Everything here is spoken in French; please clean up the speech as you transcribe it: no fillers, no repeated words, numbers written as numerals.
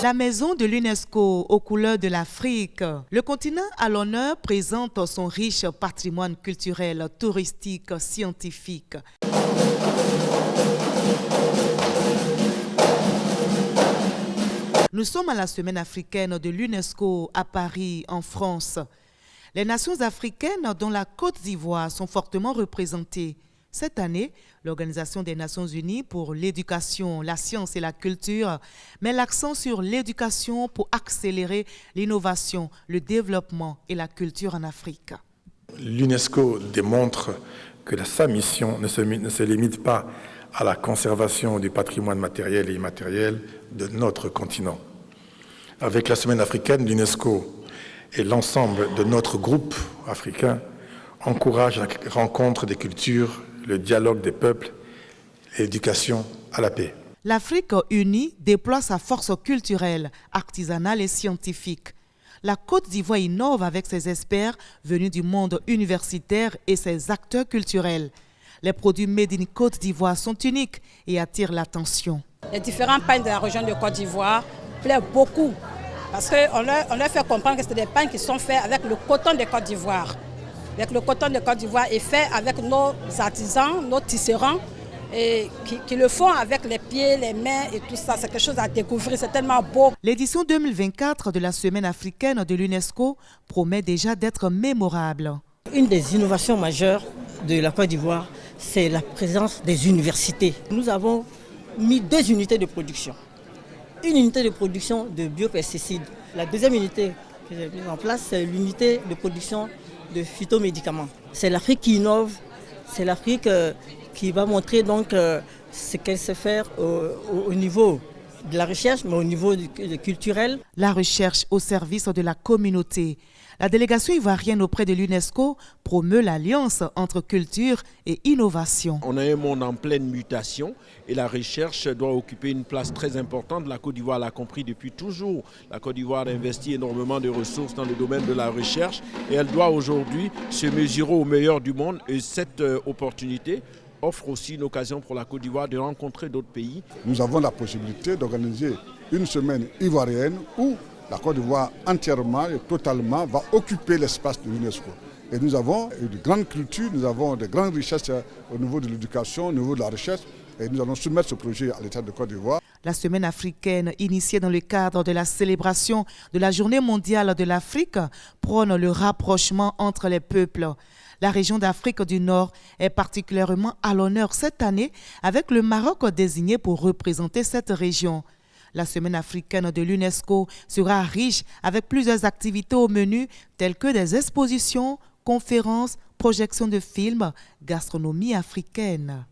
La maison de l'UNESCO aux couleurs de l'Afrique. Le continent à l'honneur présente son riche patrimoine culturel, touristique, scientifique. Nous sommes à la semaine africaine de l'UNESCO à Paris, en France. Les nations africaines, dont la Côte d'Ivoire, sont fortement représentées. Cette année, l'Organisation des Nations Unies pour l'éducation, la science et la culture met l'accent sur l'éducation pour accélérer l'innovation, le développement et la culture en Afrique. L'UNESCO démontre que sa mission ne se limite pas à la conservation du patrimoine matériel et immatériel de notre continent. Avec la Semaine africaine, l'UNESCO et l'ensemble de notre groupe africain encouragent la rencontre des cultures, le dialogue des peuples, l'éducation à la paix. L'Afrique unie déploie sa force culturelle, artisanale et scientifique. La Côte d'Ivoire innove avec ses experts venus du monde universitaire et ses acteurs culturels. Les produits made in Côte d'Ivoire sont uniques et attirent l'attention. Les différents pagnes de la région de Côte d'Ivoire plaisent beaucoup parce qu'on leur fait comprendre que c'est des pagnes qui sont faits avec le coton de Côte d'Ivoire. Avec le coton de Côte d'Ivoire est fait avec nos artisans, nos tisserands, et qui le font avec les pieds, les mains et tout ça. C'est quelque chose à découvrir, c'est tellement beau. L'édition 2024 de la Semaine africaine de l'UNESCO promet déjà d'être mémorable. Une des innovations majeures de la Côte d'Ivoire, c'est la présence des universités. Nous avons mis 2 unités de production. Une unité de production de biopesticides. La deuxième unité que j'ai mise en place, c'est l'unité de production de phytomédicaments. C'est l'Afrique qui innove, c'est l'Afrique qui va montrer donc ce qu'elle sait faire au niveau de la recherche, mais au niveau culturel. La recherche au service de la communauté. La délégation ivoirienne auprès de l'UNESCO promeut l'alliance entre culture et innovation. On a un monde en pleine mutation et la recherche doit occuper une place très importante. La Côte d'Ivoire l'a compris depuis toujours. La Côte d'Ivoire investit énormément de ressources dans le domaine de la recherche et elle doit aujourd'hui se mesurer au meilleur du monde. Et cette opportunité offre aussi une occasion pour la Côte d'Ivoire de rencontrer d'autres pays. Nous avons la possibilité d'organiser une semaine ivoirienne où la Côte d'Ivoire entièrement et totalement va occuper l'espace de l'UNESCO. Et nous avons de grandes cultures, nous avons de grandes richesses au niveau de l'éducation, au niveau de la recherche. Et nous allons soumettre ce projet à l'État de Côte d'Ivoire. La semaine africaine, initiée dans le cadre de la célébration de la Journée mondiale de l'Afrique, prône le rapprochement entre les peuples. La région d'Afrique du Nord est particulièrement à l'honneur cette année avec le Maroc désigné pour représenter cette région. La semaine africaine de l'UNESCO sera riche avec plusieurs activités au menu telles que des expositions, conférences, projections de films, gastronomie africaine.